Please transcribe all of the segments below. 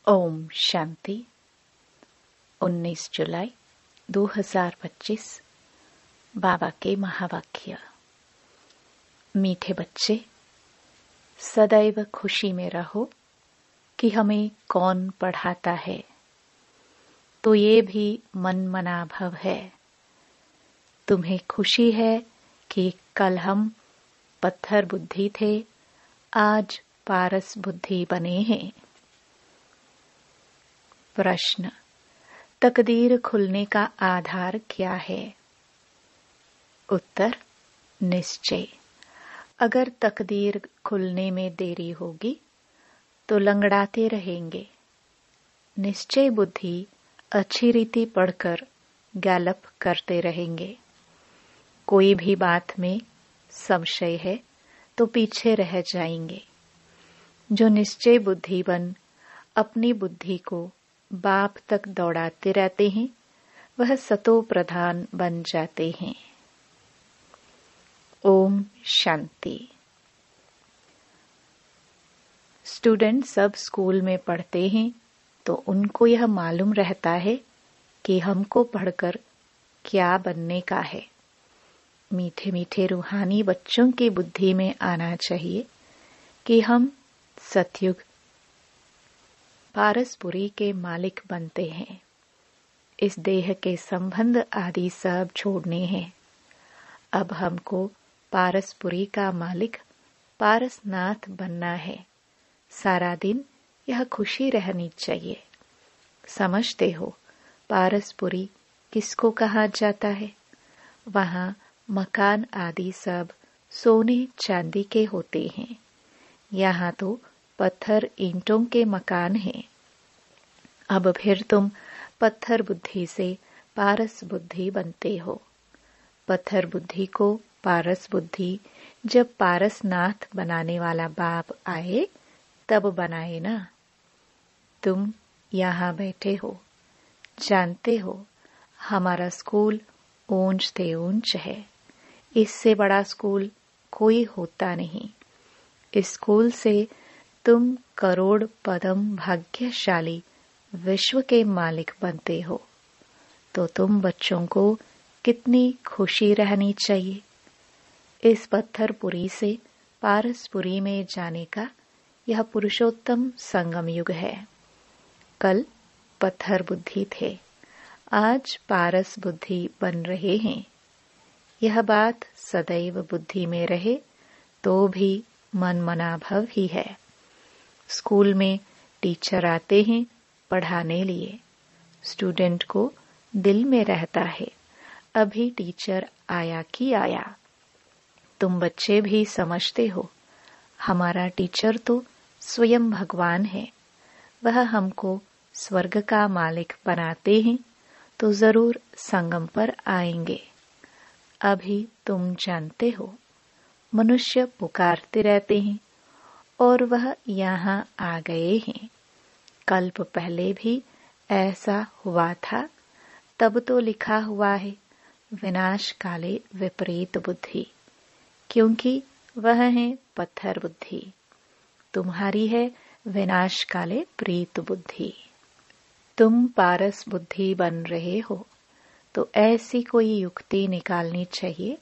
ओम शांति। 19 जुलाई 2025 बाबा के महावाक्य। मीठे बच्चे, सदैव खुशी में रहो कि हमें कौन पढ़ाता है, तो ये भी मन मना भव है। तुम्हें खुशी है कि कल हम पत्थर बुद्धि थे, आज पारस बुद्धि बने हैं। प्रश्न: तकदीर खुलने का आधार क्या है? उत्तर: निश्चय। अगर तकदीर खुलने में देरी होगी तो लंगड़ाते रहेंगे। निश्चय बुद्धि अच्छी रीति पढ़कर गैलप करते रहेंगे। कोई भी बात में संशय है तो पीछे रह जाएंगे। जो निश्चय बुद्धि बन अपनी बुद्धि को बाप तक दौड़ाते रहते हैं, वह सतो प्रधान बन जाते हैं। ओम शांति। स्टूडेंट सब स्कूल में पढ़ते हैं तो उनको यह मालूम रहता है कि हमको पढ़कर क्या बनने का है। मीठे मीठे रूहानी बच्चों की बुद्धि में आना चाहिए कि हम सतयुग पारसपुरी के मालिक बनते हैं। इस देह के संबंध आदि सब छोड़ने हैं। अब हमको पारसपुरी का मालिक पारसनाथ बनना है। सारा दिन यह खुशी रहनी चाहिए। समझते हो पारसपुरी किसको कहा जाता है? वहाँ मकान आदि सब सोने चांदी के होते हैं। यहाँ तो पत्थर ईंटों के मकान हैं। अब फिर तुम पत्थर बुद्धि से पारस बुद्धि बनते हो। पत्थर बुद्धि को पारस बुद्धि जब पारसनाथ बनाने वाला बाप आए तब बनाए ना। तुम यहाँ बैठे हो, जानते हो हमारा स्कूल ऊंच से ऊंच है। इससे बड़ा स्कूल कोई होता नहीं। इस स्कूल से तुम करोड़ पदम भाग्यशाली विश्व के मालिक बनते हो। तो तुम बच्चों को कितनी खुशी रहनी चाहिए। इस पत्थरपुरी से पारसपुरी में जाने का यह पुरुषोत्तम संगम युग है। कल पत्थर बुद्धि थे, आज पारस बुद्धि बन रहे हैं। यह बात सदैव बुद्धि में रहे तो भी मन मनाभव ही है। स्कूल में टीचर आते हैं पढ़ाने लिए। स्टूडेंट को दिल में रहता है, अभी टीचर आया कि आया। तुम बच्चे भी समझते हो हमारा टीचर तो स्वयं भगवान है। वह हमको स्वर्ग का मालिक बनाते हैं तो जरूर संगम पर आएंगे। अभी तुम जानते हो मनुष्य पुकारते रहते हैं और वह यहाँ आ गए हैं। कल्प पहले भी ऐसा हुआ था। तब तो लिखा हुआ है विनाश काले विपरीत बुद्धि, क्योंकि वह है पत्थर बुद्धि। तुम्हारी है विनाश काले प्रीत बुद्धि। तुम पारस बुद्धि बन रहे हो तो ऐसी कोई युक्ति निकालनी चाहिए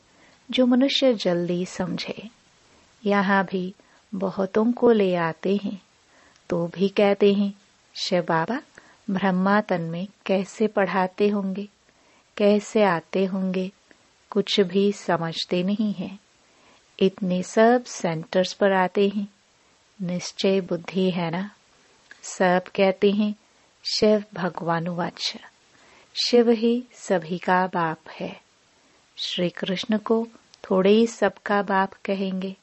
जो मनुष्य जल्दी समझे। यहाँ भी बहुतों को ले आते हैं तो भी कहते हैं शिव बाबा ब्रह्मा तन में कैसे पढ़ाते होंगे, कैसे आते होंगे, कुछ भी समझते नहीं हैं। इतने सब सेंटर्स पर आते हैं। निश्चय बुद्धि है ना। सब कहते हैं शिव भगवानुवाच। शिव ही सभी का बाप है। श्री कृष्ण को थोड़े ही सबका बाप कहेंगे।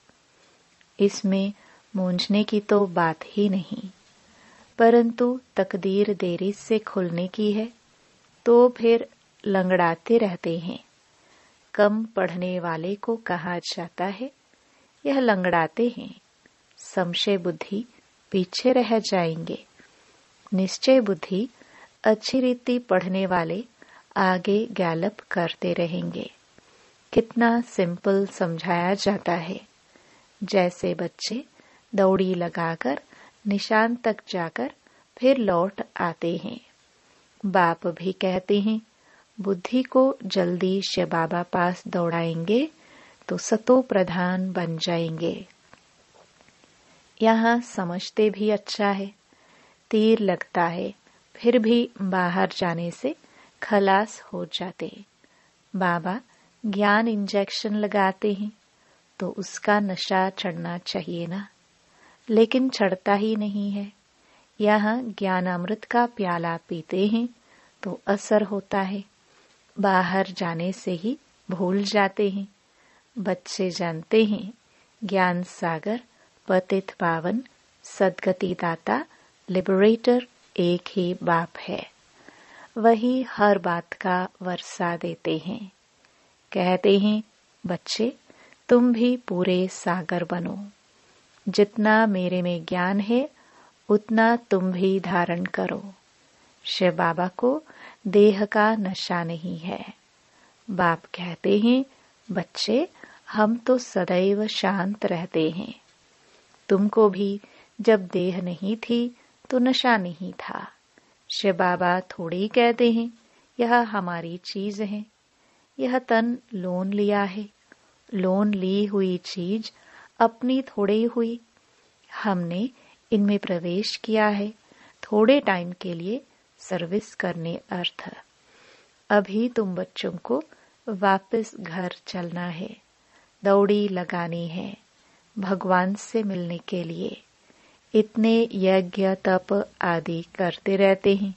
इसमें मूंझने की तो बात ही नहीं। परंतु तकदीर देरी से खुलने की है तो फिर लंगड़ाते रहते हैं। कम पढ़ने वाले को कहा जाता है यह लंगड़ाते हैं। संशय बुद्धि पीछे रह जाएंगे। निश्चय बुद्धि अच्छी रीति पढ़ने वाले आगे गैलप करते रहेंगे। कितना सिंपल समझाया जाता है। जैसे बच्चे दौड़ी लगाकर निशान तक जाकर फिर लौट आते हैं। बाप भी कहते हैं बुद्धि को जल्दी शिव बाबा पास दौड़ाएंगे तो सतो प्रधान बन जाएंगे। यहाँ समझते भी अच्छा है, तीर लगता है फिर भी बाहर जाने से खलास हो जाते। बाबा ज्ञान इंजेक्शन लगाते हैं तो उसका नशा चढ़ना चाहिए ना, लेकिन चढ़ता ही नहीं है। यहाँ ज्ञान अमृत का प्याला पीते हैं तो असर होता है, बाहर जाने से ही भूल जाते हैं। बच्चे जानते हैं ज्ञान सागर पतित पावन सद्गति दाता लिबरेटर एक ही बाप है। वही हर बात का वर्षा देते हैं। कहते हैं बच्चे तुम भी पूरे सागर बनो। जितना मेरे में ज्ञान है उतना तुम भी धारण करो। शिव बाबा को देह का नशा नहीं है। बाप कहते हैं बच्चे हम तो सदैव शांत रहते हैं। तुमको भी जब देह नहीं थी तो नशा नहीं था। शिव बाबा थोड़ी कहते हैं यह हमारी चीज है, यह तन लोन लिया है। लोन ली हुई चीज अपनी थोड़ी हुई, हमने इनमें प्रवेश किया है थोड़े टाइम के लिए सर्विस करने अर्थ। अभी तुम बच्चों को वापस घर चलना है, दौड़ी लगानी है भगवान से मिलने के लिए। इतने यज्ञ तप आदि करते रहते हैं,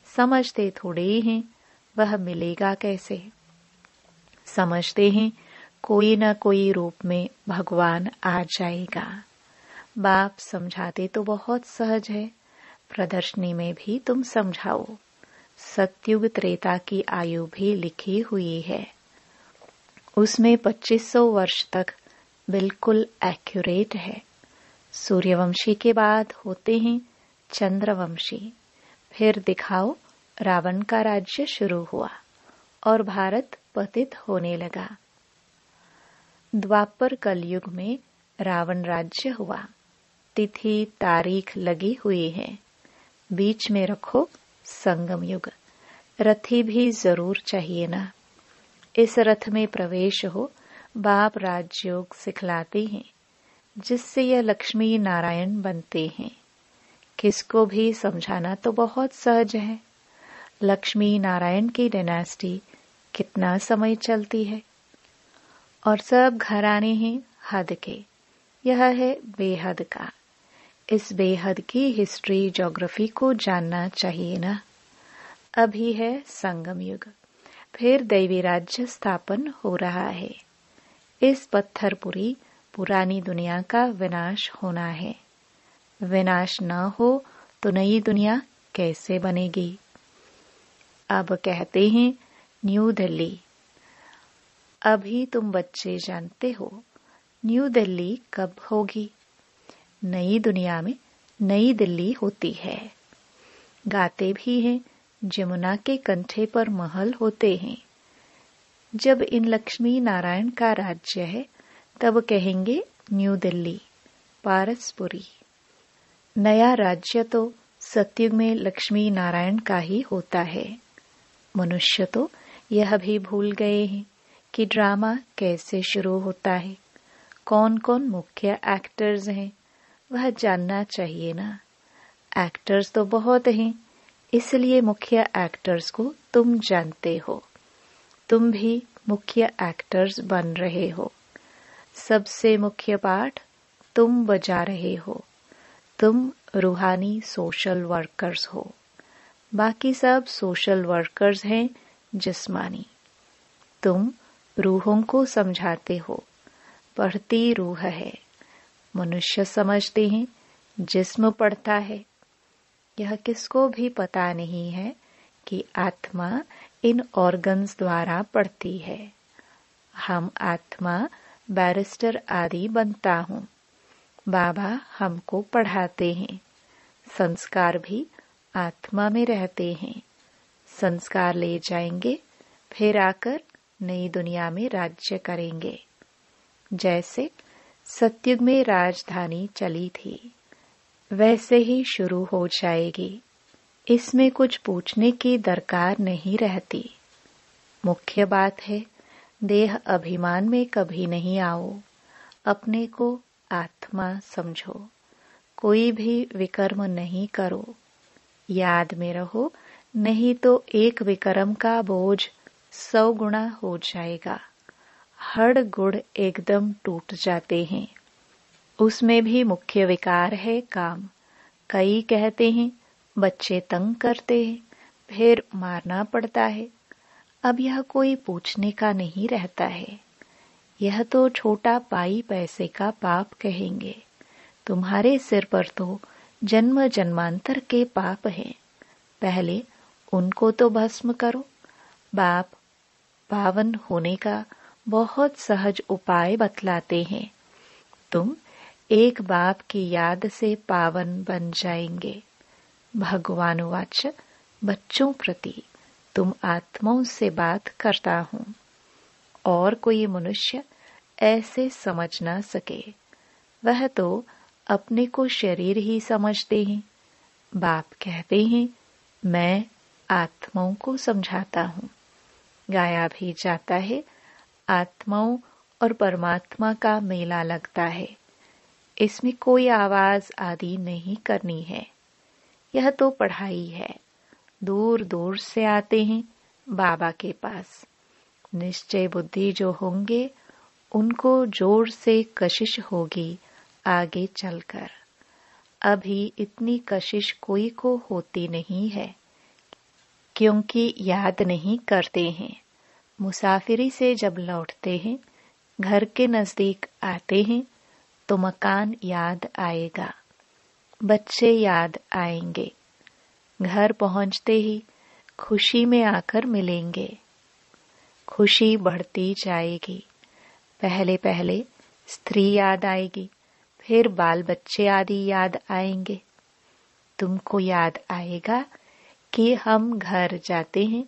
समझते थोड़े ही हैं वह मिलेगा कैसे। समझते हैं कोई न कोई रूप में भगवान आ जाएगा। बाप समझाते तो बहुत सहज है, प्रदर्शनी में भी तुम समझाओ। सतयुग त्रेता की आयु भी लिखी हुई है, उसमें 2500 वर्ष तक बिल्कुल एक्यूरेट है। सूर्यवंशी के बाद होते हैं चंद्रवंशी। फिर दिखाओ रावण का राज्य शुरू हुआ और भारत पतित होने लगा। द्वापर कलयुग में रावण राज्य हुआ। तिथि तारीख लगी हुई है, बीच में रखो संगम युग। रथी भी जरूर चाहिए ना। इस रथ में प्रवेश हो, बाप राजयोग सिखलाते हैं जिससे यह लक्ष्मी नारायण बनते हैं। किसको भी समझाना तो बहुत सहज है। लक्ष्मी नारायण की डायनेस्टी कितना समय चलती है और सब घराने हैं हद के। यह है बेहद का। इस बेहद की हिस्ट्री ज्योग्राफी को जानना चाहिए ना। अभी है संगम युग, फिर दैवी राज्य स्थापन हो रहा है। इस पत्थरपुरी पुरानी दुनिया का विनाश होना है। विनाश न हो तो नई दुनिया कैसे बनेगी। अब कहते हैं न्यू दिल्ली। अभी तुम बच्चे जानते हो न्यू दिल्ली कब होगी। नई दुनिया में नई दिल्ली होती है। गाते भी हैं जमुना के कंठे पर महल होते हैं। जब इन लक्ष्मी नारायण का राज्य है तब कहेंगे न्यू दिल्ली पारसपुरी। नया राज्य तो सतयुग में लक्ष्मी नारायण का ही होता है। मनुष्य तो यह भी भूल गए हैं कि ड्रामा कैसे शुरू होता है, कौन कौन मुख्य एक्टर्स हैं, वह जानना चाहिए ना। एक्टर्स तो बहुत हैं, इसलिए मुख्य एक्टर्स को तुम जानते हो। तुम भी मुख्य एक्टर्स बन रहे हो। सबसे मुख्य पार्ट तुम बजा रहे हो। तुम रूहानी सोशल वर्कर्स हो। बाकी सब सोशल वर्कर्स हैं जिस्मानी। तुम रूहों को समझाते हो। पढ़ती रूह है। मनुष्य समझते हैं जिस्म पढ़ता है। यह किसको भी पता नहीं है कि आत्मा इन ऑर्गन्स द्वारा पढ़ती है। हम आत्मा बैरिस्टर आदि बनता हूँ। बाबा हमको पढ़ाते हैं। संस्कार भी आत्मा में रहते हैं। संस्कार ले जाएंगे, फिर आकर नई दुनिया में राज्य करेंगे। जैसे सतयुग में राजधानी चली थी, वैसे ही शुरू हो जाएगी। इसमें कुछ पूछने की दरकार नहीं रहती। मुख्य बात है, देह अभिमान में कभी नहीं आओ। अपने को आत्मा समझो। कोई भी विकर्म नहीं करो। याद में रहो, नहीं तो एक विकर्म का बोझ 100 गुना हो जाएगा। हड़ गुड़ एकदम टूट जाते हैं। उसमें भी मुख्य विकार है काम। कई कहते हैं बच्चे तंग करते हैं, फिर मारना पड़ता है। अब यह कोई पूछने का नहीं रहता है। यह तो छोटा पाई पैसे का पाप कहेंगे। तुम्हारे सिर पर तो जन्म जन्मांतर के पाप हैं। पहले उनको तो भस्म करो। बाप पावन होने का बहुत सहज उपाय बतलाते हैं। तुम एक बाप की याद से पावन बन जाएंगे। भगवान वाच, बच्चों प्रति तुम आत्माओं से बात करता हूँ। और कोई मनुष्य ऐसे समझ ना सके। वह तो अपने को शरीर ही समझते हैं। बाप कहते हैं, मैं आत्माओं को समझाता हूँ। गाया भी जाता है, आत्माओं और परमात्मा का मेला लगता है। इसमें कोई आवाज आदि नहीं करनी है। यह तो पढ़ाई है। दूर दूर से आते हैं बाबा के पास। निश्चय बुद्धि जो होंगे उनको जोर से कशिश होगी आगे चलकर। अभी इतनी कशिश कोई को होती नहीं है, क्योंकि याद नहीं करते हैं। मुसाफिरी से जब लौटते हैं, घर के नजदीक आते हैं तो मकान याद आएगा, बच्चे याद आएंगे। घर पहुंचते ही खुशी में आकर मिलेंगे। खुशी बढ़ती जाएगी। पहले पहले स्त्री याद आएगी, फिर बाल बच्चे आदि याद आएंगे। तुमको याद आएगा कि हम घर जाते हैं,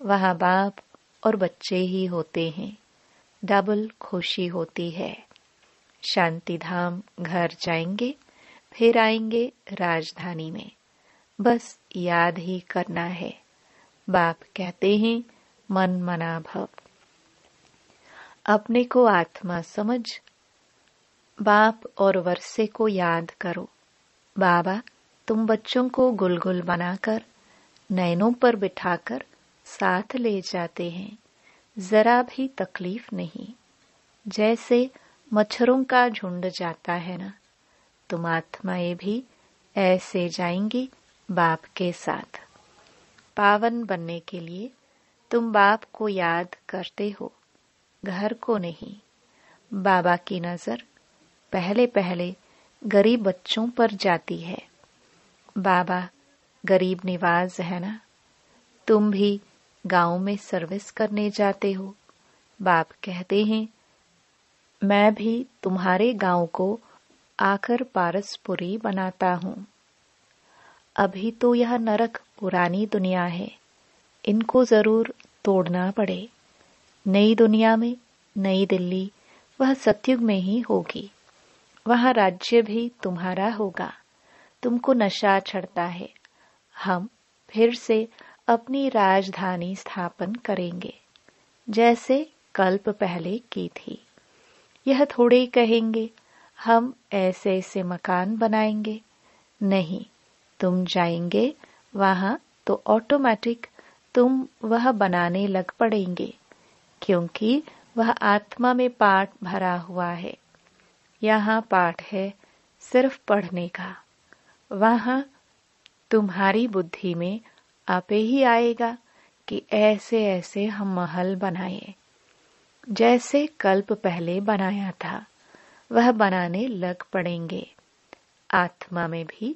वहां बाप और बच्चे ही होते हैं। डबल खुशी होती है। शांति धाम घर जाएंगे, फिर आएंगे राजधानी में। बस याद ही करना है। बाप कहते हैं, मन मना भव। अपने को आत्मा समझ बाप और वर्षे को याद करो। बाबा तुम बच्चों को गुलगुल बनाकर नैनों पर बिठाकर साथ ले जाते हैं। जरा भी तकलीफ नहीं। जैसे मच्छरों का झुंड जाता है ना, तुम आत्माएं भी ऐसे जाएंगी बाप के साथ। पावन बनने के लिए तुम बाप को याद करते हो, घर को नहीं। बाबा की नजर पहले पहले गरीब बच्चों पर जाती है। बाबा गरीब निवाज है ना। तुम भी गांव में सर्विस करने जाते हो। बाप कहते हैं, मैं भी तुम्हारे गांव को आकर पारसपुरी बनाता हूँ। अभी तो यह नरक पुरानी दुनिया है, इनको जरूर तोड़ना पड़े। नई दुनिया में नई दिल्ली वह सतयुग में ही होगी। वहां राज्य भी तुम्हारा होगा। तुमको नशा चढ़ता है। हम फिर से अपनी राजधानी स्थापन करेंगे, जैसे कल्प पहले की थी। यह थोड़े कहेंगे हम ऐसे ऐसे मकान बनाएंगे। नहीं, तुम जाएंगे वहां तो ऑटोमेटिक तुम वह बनाने लग पड़ेंगे, क्योंकि वह आत्मा में पाठ भरा हुआ है। यहाँ पाठ है सिर्फ पढ़ने का। वहां तुम्हारी बुद्धि में आपे ही आएगा कि ऐसे ऐसे हम महल बनाए, जैसे कल्प पहले बनाया था वह बनाने लग पड़ेंगे। आत्मा में भी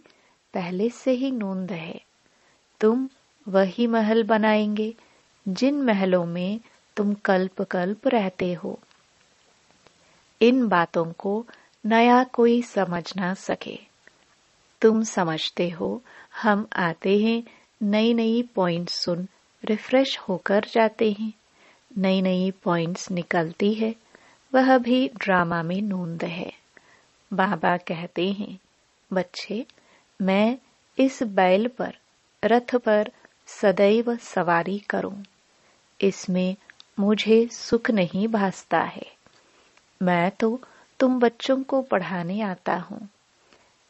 पहले से ही नोंद है। तुम वही महल बनाएंगे जिन महलों में तुम कल्प कल्प रहते हो। इन बातों को नया कोई समझ ना सके। तुम समझते हो हम आते हैं, नई नई पॉइंट्स सुन रिफ्रेश होकर जाते हैं। नई नई पॉइंट्स निकलती है, वह भी ड्रामा में नोंद है। बाबा कहते हैं, बच्चे मैं इस बैल पर, रथ पर सदैव सवारी करूं, इसमें मुझे सुख नहीं भासता है। मैं तो तुम बच्चों को पढ़ाने आता हूं।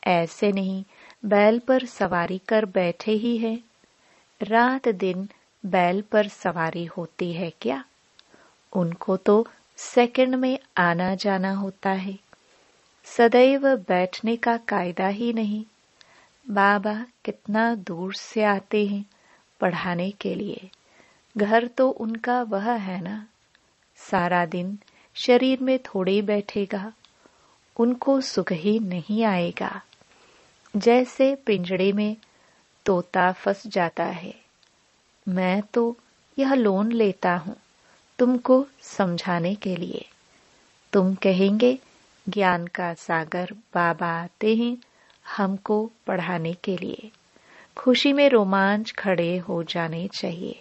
ऐसे नहीं बैल पर सवारी कर बैठे ही है। रात दिन बैल पर सवारी होती है क्या? उनको तो सेकंड में आना जाना होता है। सदैव बैठने का कायदा ही नहीं। बाबा कितना दूर से आते हैं पढ़ाने के लिए। घर तो उनका वह है ना। सारा दिन शरीर में थोड़े बैठेगा, उनको सुख ही नहीं आएगा। जैसे पिंजड़े में तोता फंस जाता है। मैं तो यह लोन लेता हूं तुमको समझाने के लिए। तुम कहेंगे ज्ञान का सागर बाबा आते हैं हमको पढ़ाने के लिए। खुशी में रोमांच खड़े हो जाने चाहिए।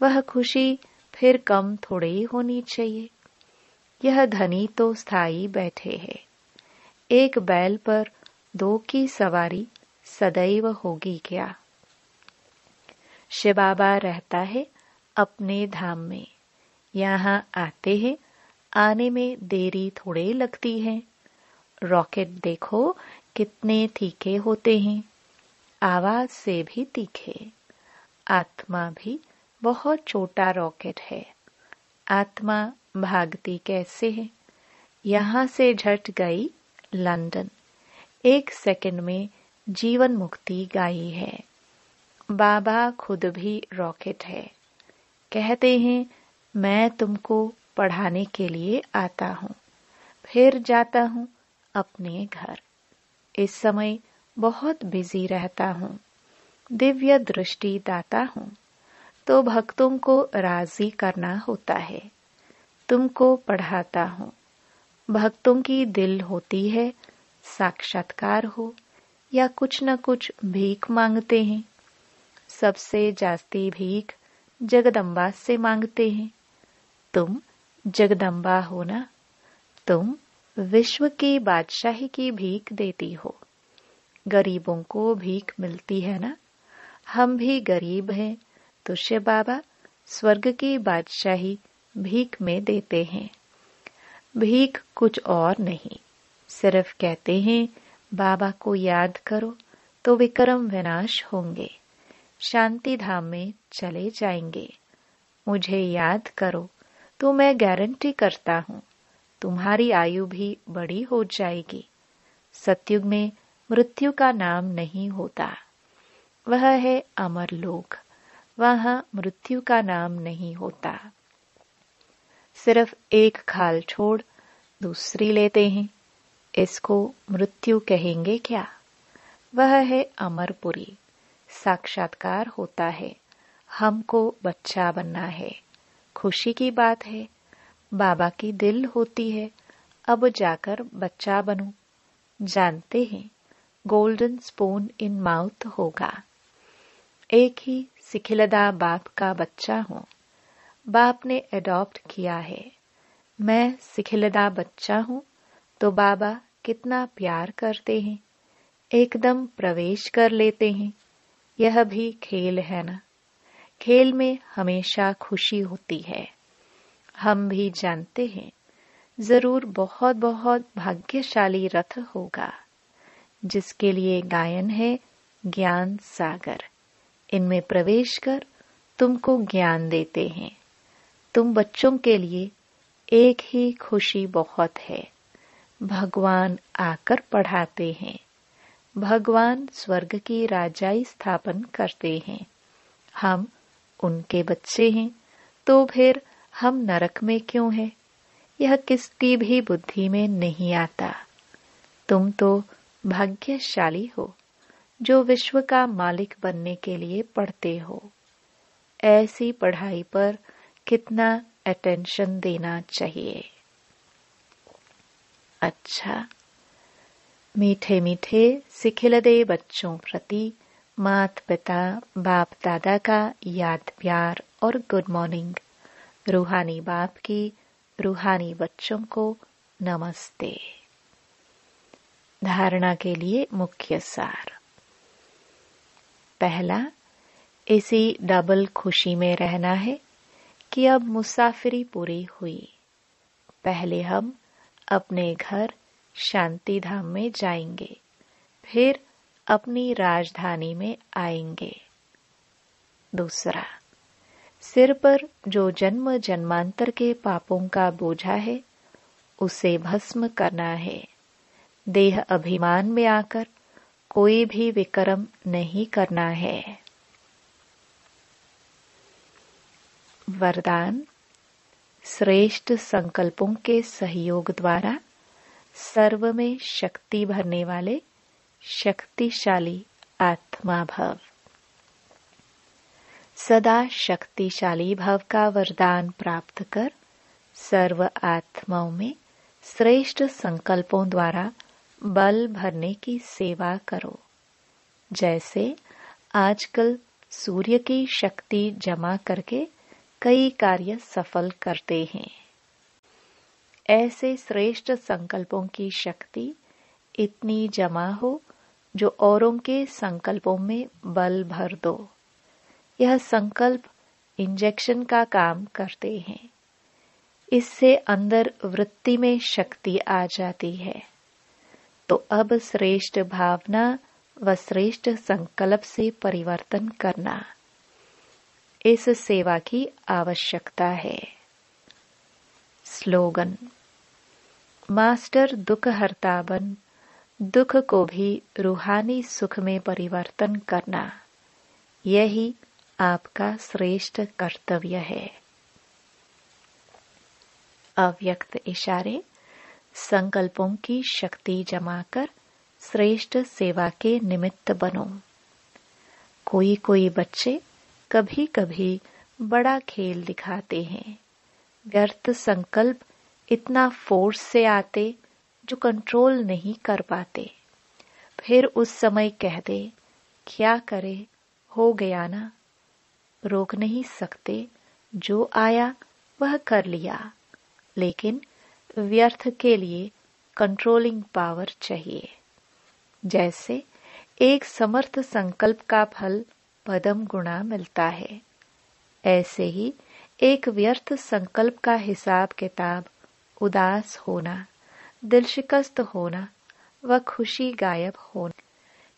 वह खुशी फिर कम थोड़े ही होनी चाहिए। यह धनी तो स्थायी बैठे हैं। एक बैल पर दो की सवारी सदैव होगी क्या? शिव बाबा रहता है अपने धाम में। यहाँ आते हैं, आने में देरी थोड़े लगती है। रॉकेट देखो कितने तीखे होते हैं, आवाज से भी तीखे। आत्मा भी बहुत छोटा रॉकेट है। आत्मा भागती कैसे है? यहाँ से झट गई लंदन, 1 सेकंड में जीवन मुक्ति गाई है। बाबा खुद भी रॉकेट है। कहते हैं मैं तुमको पढ़ाने के लिए आता हूँ, फिर जाता हूँ अपने घर। इस समय बहुत बिजी रहता हूँ, दिव्य दृष्टि दाता हूँ, तो भक्तों को राजी करना होता है। तुमको पढ़ाता हूँ। भक्तों की दिल होती है साक्षात्कार हो या कुछ न कुछ भीख मांगते हैं। सबसे जास्ती भीख जगदम्बा से मांगते हैं। तुम जगदम्बा हो ना। तुम विश्व की बादशाही की भीख देती हो। गरीबों को भीख मिलती है ना। हम भी गरीब हैं तो शिव बाबा स्वर्ग की बादशाही भीख में देते हैं। भीख कुछ और नहीं, सिर्फ कहते हैं बाबा को याद करो तो विक्रम विनाश होंगे, शांति धाम में चले जाएंगे। मुझे याद करो तो मैं गारंटी करता हूँ तुम्हारी आयु भी बड़ी हो जाएगी। सतयुग में मृत्यु का नाम नहीं होता, वह है अमर लोक। वहां मृत्यु का नाम नहीं होता। सिर्फ एक खाल छोड़ दूसरी लेते हैं, इसको मृत्यु कहेंगे क्या? वह है अमरपुरी। साक्षात्कार होता है। हमको बच्चा बनना है। खुशी की बात है। बाबा की दिल होती है अब जाकर बच्चा बनूं। जानते हैं गोल्डन स्पून इन माउथ होगा। एक ही सिखिलदा बाप का बच्चा हूं। बाप ने एडॉप्ट किया है। मैं सिखिलदा बच्चा हूं तो बाबा कितना प्यार करते हैं, एकदम प्रवेश कर लेते हैं। यह भी खेल है ना। खेल में हमेशा खुशी होती है। हम भी जानते हैं जरूर बहुत बहुत भाग्यशाली रथ होगा जिसके लिए गायन है ज्ञान सागर। इनमें प्रवेश कर तुमको ज्ञान देते हैं। तुम बच्चों के लिए एक ही खुशी बहुत है, भगवान आकर पढ़ाते हैं। भगवान स्वर्ग की राजाई स्थापन करते हैं। हम उनके बच्चे हैं तो फिर हम नरक में क्यों हैं? यह किसकी भी बुद्धि में नहीं आता। तुम तो भाग्यशाली हो जो विश्व का मालिक बनने के लिए पढ़ते हो। ऐसी पढ़ाई पर कितना अटेंशन देना चाहिए। अच्छा, मीठे मीठे सिखिलदे बच्चों प्रति मात पिता बाप दादा का याद प्यार और गुड मॉर्निंग। रूहानी बाप की रूहानी बच्चों को नमस्ते। धारणा के लिए मुख्य सार। पहला, इसी डबल खुशी में रहना है कि अब मुसाफिरी पूरी हुई। पहले हम अपने घर शांति धाम में जाएंगे, फिर अपनी राजधानी में आएंगे। दूसरा, सिर पर जो जन्म जन्मांतर के पापों का बोझा है उसे भस्म करना है। देह अभिमान में आकर कोई भी विक्रम नहीं करना है। वरदान, श्रेष्ठ संकल्पों के सहयोग द्वारा सर्व में शक्ति भरने वाले शक्तिशाली आत्मा भव। सदा शक्तिशाली भव का वरदान प्राप्त कर सर्व आत्माओं में श्रेष्ठ संकल्पों द्वारा बल भरने की सेवा करो। जैसे आजकल सूर्य की शक्ति जमा करके कई कार्य सफल करते हैं, ऐसे श्रेष्ठ संकल्पों की शक्ति इतनी जमा हो जो औरों के संकल्पों में बल भर दो। यह संकल्प इंजेक्शन का काम करते हैं। इससे अंदर वृत्ति में शक्ति आ जाती है। तो अब श्रेष्ठ भावना व श्रेष्ठ संकल्प से परिवर्तन करना, इस सेवा की आवश्यकता है। स्लोगन, मास्टर दुख हरता बन, दुख को भी रूहानी सुख में परिवर्तन करना, यही आपका श्रेष्ठ कर्तव्य है। अव्यक्त इशारे, संकल्पों की शक्ति जमाकर श्रेष्ठ सेवा के निमित्त बनो। कोई कोई बच्चे कभी कभी बड़ा खेल दिखाते हैं। व्यर्थ संकल्प इतना फोर्स से आते जो कंट्रोल नहीं कर पाते। फिर उस समय कह दे, क्या करे, हो गया ना, रोक नहीं सकते, जो आया वह कर लिया। लेकिन व्यर्थ के लिए कंट्रोलिंग पावर चाहिए। जैसे एक समर्थ संकल्प का फल पदम गुणा मिलता है, ऐसे ही एक व्यर्थ संकल्प का हिसाब किताब, उदास होना, दिल शिकस्त होना व खुशी गायब होना,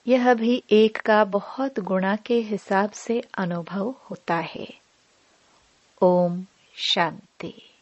यह भी एक का बहुत गुणा के हिसाब से अनुभव होता है। ओम शांति।